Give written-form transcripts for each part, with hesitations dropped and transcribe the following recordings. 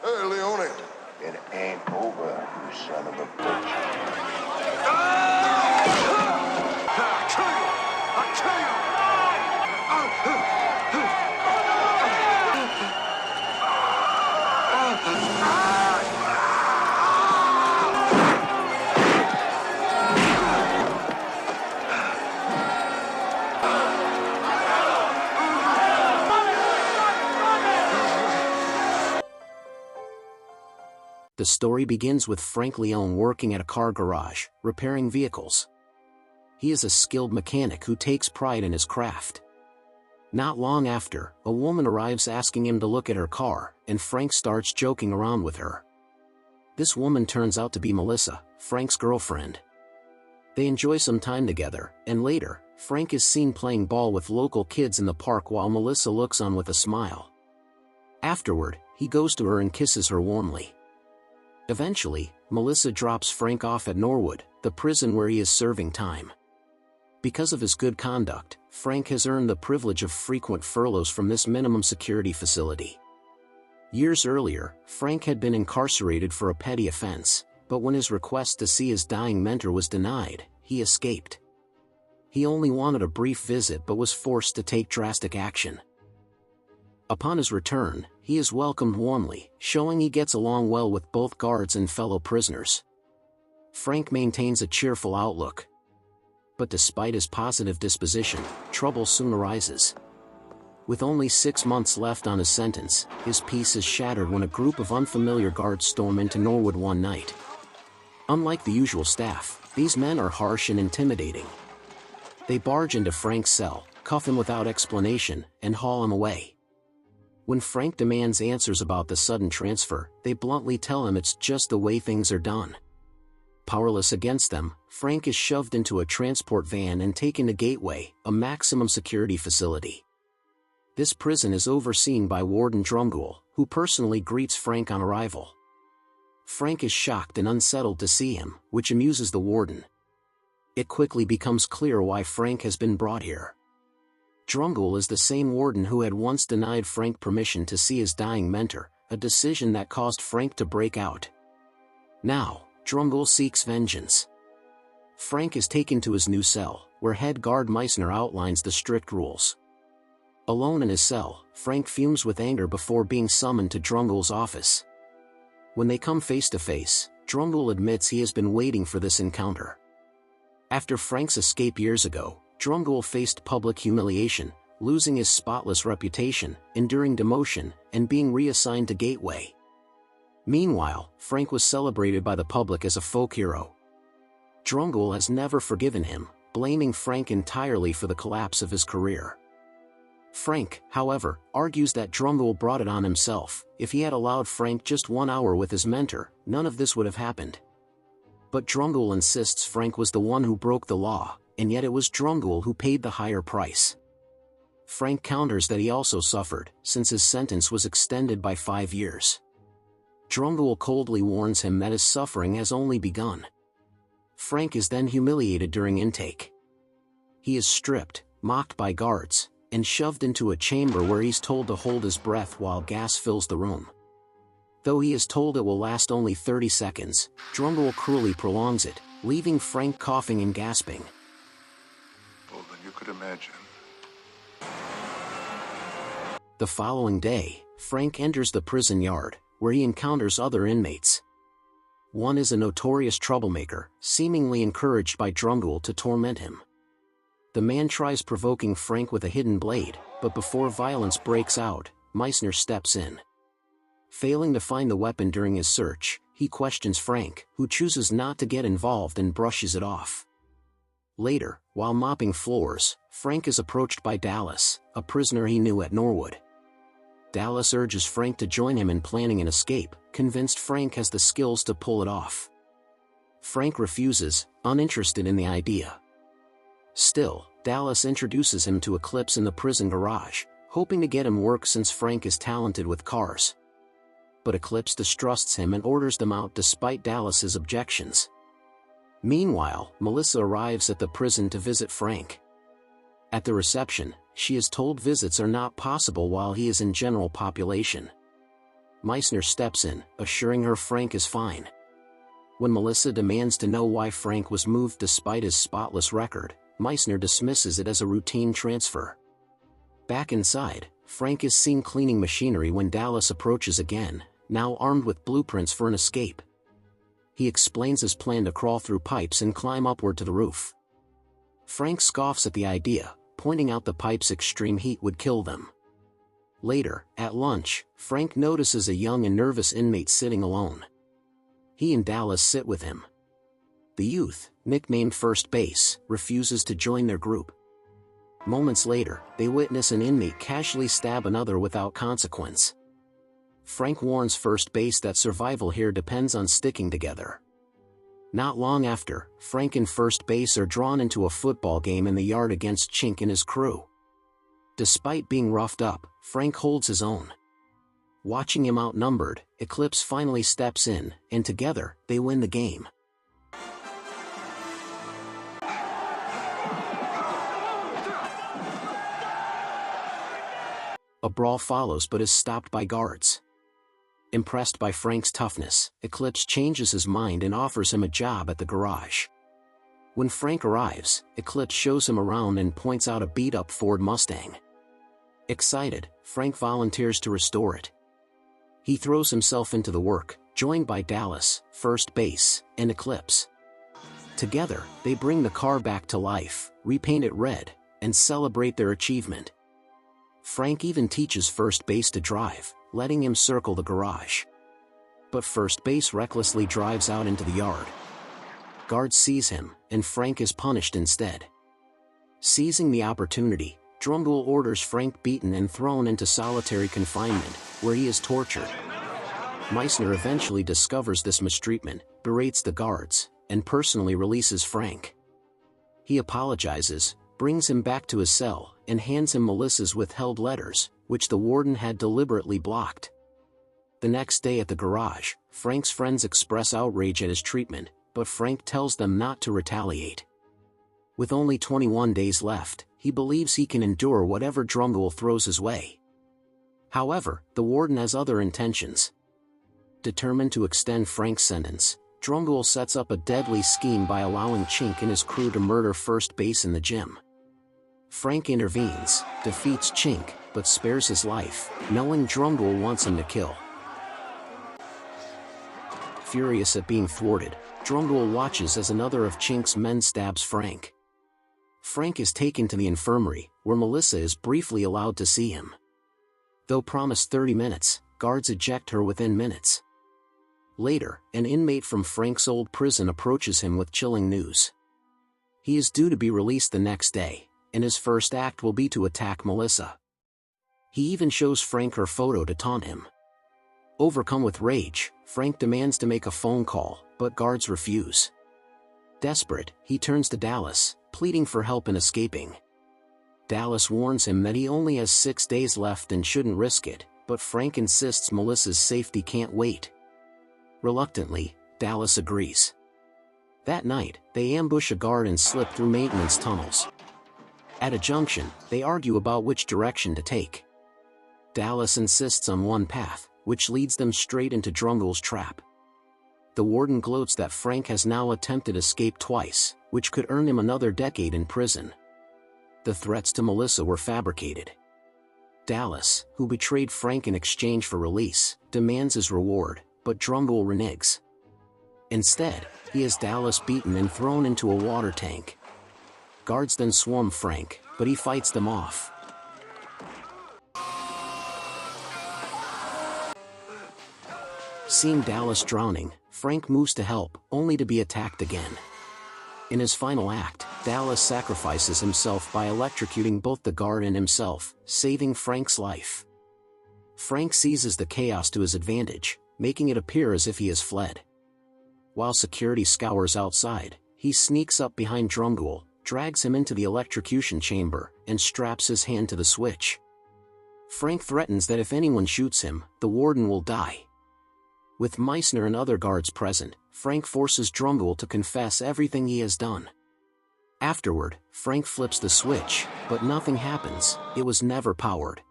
Hey, Leone. It ain't over, you son of a bitch. I'll kill you! I'll kill you! The story begins with Frank Leone working at a car garage, repairing vehicles. He is a skilled mechanic who takes pride in his craft. Not long after, a woman arrives asking him to look at her car, and Frank starts joking around with her. This woman turns out to be Melissa, Frank's girlfriend. They enjoy some time together, and later, Frank is seen playing ball with local kids in the park while Melissa looks on with a smile. Afterward, he goes to her and kisses her warmly. Eventually, Melissa drops Frank off at Norwood, the prison where he is serving time. Because of his good conduct, Frank has earned the privilege of frequent furloughs from this minimum security facility. Years earlier, Frank had been incarcerated for a petty offense, but when his request to see his dying mentor was denied, he escaped. He only wanted a brief visit but was forced to take drastic action. Upon his return, he is welcomed warmly, showing he gets along well with both guards and fellow prisoners. Frank maintains a cheerful outlook. But despite his positive disposition, trouble soon arises. With only 6 months left on his sentence, his peace is shattered when a group of unfamiliar guards storm into Norwood one night. Unlike the usual staff, these men are harsh and intimidating. They barge into Frank's cell, cuff him without explanation, and haul him away. When Frank demands answers about the sudden transfer, they bluntly tell him it's just the way things are done. Powerless against them, Frank is shoved into a transport van and taken to Gateway, a maximum security facility. This prison is overseen by Warden Drumgoole, who personally greets Frank on arrival. Frank is shocked and unsettled to see him, which amuses the warden. It quickly becomes clear why Frank has been brought here. Drumgoole is the same warden who had once denied Frank permission to see his dying mentor, a decision that caused Frank to break out. Now, Drumgoole seeks vengeance. Frank is taken to his new cell, where head guard Meissner outlines the strict rules. Alone in his cell, Frank fumes with anger before being summoned to Drumgoole's office. When they come face to face, Drumgoole admits he has been waiting for this encounter. After Frank's escape years ago, Drumgoole faced public humiliation, losing his spotless reputation, enduring demotion, and being reassigned to Gateway. Meanwhile, Frank was celebrated by the public as a folk hero. Drumgoole has never forgiven him, blaming Frank entirely for the collapse of his career. Frank, however, argues that Drumgoole brought it on himself. If he had allowed Frank just 1 hour with his mentor, none of this would have happened. But Drumgoole insists Frank was the one who broke the law, and yet it was Drumgoole who paid the higher price. Frank counters that he also suffered, since his sentence was extended by 5 years. Drumgoole coldly warns him that his suffering has only begun. Frank is then humiliated during intake. He is stripped, mocked by guards, and shoved into a chamber where he's told to hold his breath while gas fills the room. Though he is told it will last only 30 seconds, Drumgoole cruelly prolongs it, leaving Frank coughing and gasping. More than you could imagine. The following day, Frank enters the prison yard, where he encounters other inmates. One is a notorious troublemaker, seemingly encouraged by Drumgoole to torment him. The man tries provoking Frank with a hidden blade, but before violence breaks out, Meissner steps in. Failing to find the weapon during his search, he questions Frank, who chooses not to get involved and brushes it off. Later, while mopping floors, Frank is approached by Dallas, a prisoner he knew at Norwood. Dallas urges Frank to join him in planning an escape, convinced Frank has the skills to pull it off. Frank refuses, uninterested in the idea. Still, Dallas introduces him to Eclipse in the prison garage, hoping to get him work since Frank is talented with cars. But Eclipse distrusts him and orders them out despite Dallas's objections. Meanwhile, Melissa arrives at the prison to visit Frank. At the reception, she is told visits are not possible while he is in general population. Meissner steps in, assuring her Frank is fine. When Melissa demands to know why Frank was moved despite his spotless record, Meissner dismisses it as a routine transfer. Back inside, Frank is seen cleaning machinery when Dallas approaches again, now armed with blueprints for an escape. He explains his plan to crawl through pipes and climb upward to the roof. Frank scoffs at the idea, pointing out the pipe's extreme heat would kill them. Later, at lunch, Frank notices a young and nervous inmate sitting alone. He and Dallas sit with him. The youth, nicknamed First Base, refuses to join their group. Moments later, they witness an inmate casually stab another without consequence. Frank warns First Base that survival here depends on sticking together. Not long after, Frank and First Base are drawn into a football game in the yard against Chink and his crew. Despite being roughed up, Frank holds his own. Watching him outnumbered, Eclipse finally steps in, and together, they win the game. A brawl follows but is stopped by guards. Impressed by Frank's toughness, Eclipse changes his mind and offers him a job at the garage. When Frank arrives, Eclipse shows him around and points out a beat-up Ford Mustang. Excited, Frank volunteers to restore it. He throws himself into the work, joined by Dallas, First Base, and Eclipse. Together, they bring the car back to life, repaint it red, and celebrate their achievement. Frank even teaches First Base to drive, letting him circle the garage. But First Base recklessly drives out into the yard. Guards seize him, and Frank is punished instead. Seizing the opportunity, Drumgoole orders Frank beaten and thrown into solitary confinement, where he is tortured. Meissner eventually discovers this mistreatment, berates the guards, and personally releases Frank. He apologizes, brings him back to his cell, and hands him Melissa's withheld letters, which the warden had deliberately blocked. The next day at the garage, Frank's friends express outrage at his treatment, but Frank tells them not to retaliate. With only 21 days left, he believes he can endure whatever Drumgoole throws his way. However, the warden has other intentions. Determined to extend Frank's sentence, Drumgoole sets up a deadly scheme by allowing Chink and his crew to murder First Base in the gym. Frank intervenes, defeats Chink, but spares his life, knowing Drumgoole wants him to kill. Furious at being thwarted, Drumgoole watches as another of Chink's men stabs Frank. Frank is taken to the infirmary, where Melissa is briefly allowed to see him. Though promised 30 minutes, guards eject her within minutes. Later, an inmate from Frank's old prison approaches him with chilling news. He is due to be released the next day, and his first act will be to attack Melissa. He even shows Frank her photo to taunt him. Overcome with rage, Frank demands to make a phone call, but guards refuse. Desperate, he turns to Dallas, pleading for help in escaping. Dallas warns him that he only has 6 days left and shouldn't risk it, but Frank insists Melissa's safety can't wait. Reluctantly, Dallas agrees. That night, they ambush a guard and slip through maintenance tunnels. At a junction, they argue about which direction to take. Dallas insists on one path, which leads them straight into Drumgoole's trap. The warden gloats that Frank has now attempted escape twice, which could earn him another decade in prison. The threats to Melissa were fabricated. Dallas, who betrayed Frank in exchange for release, demands his reward, but Drumgoole reneges. Instead, he has Dallas beaten and thrown into a water tank. Guards then swarm Frank, but he fights them off. Seeing Dallas drowning, Frank moves to help, only to be attacked again. In his final act, Dallas sacrifices himself by electrocuting both the guard and himself, saving Frank's life. Frank seizes the chaos to his advantage, making it appear as if he has fled. While security scours outside, he sneaks up behind Drumgoole, drags him into the electrocution chamber, and straps his hand to the switch. Frank threatens that if anyone shoots him, the warden will die. With Meissner and other guards present, Frank forces Drumgoole to confess everything he has done. Afterward, Frank flips the switch, but nothing happens. It was never powered.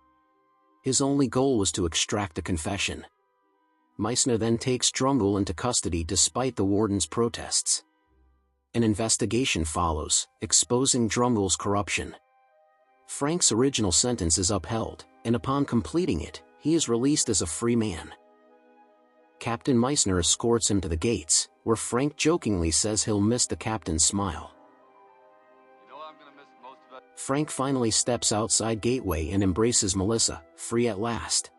His only goal was to extract a confession. Meissner then takes Drumgoole into custody despite the warden's protests. An investigation follows, exposing Drumgoole's corruption. Frank's original sentence is upheld, and upon completing it, he is released as a free man. Captain Meissner escorts him to the gates, where Frank jokingly says he'll miss the captain's smile. Frank finally steps outside Gateway and embraces Melissa, free at last.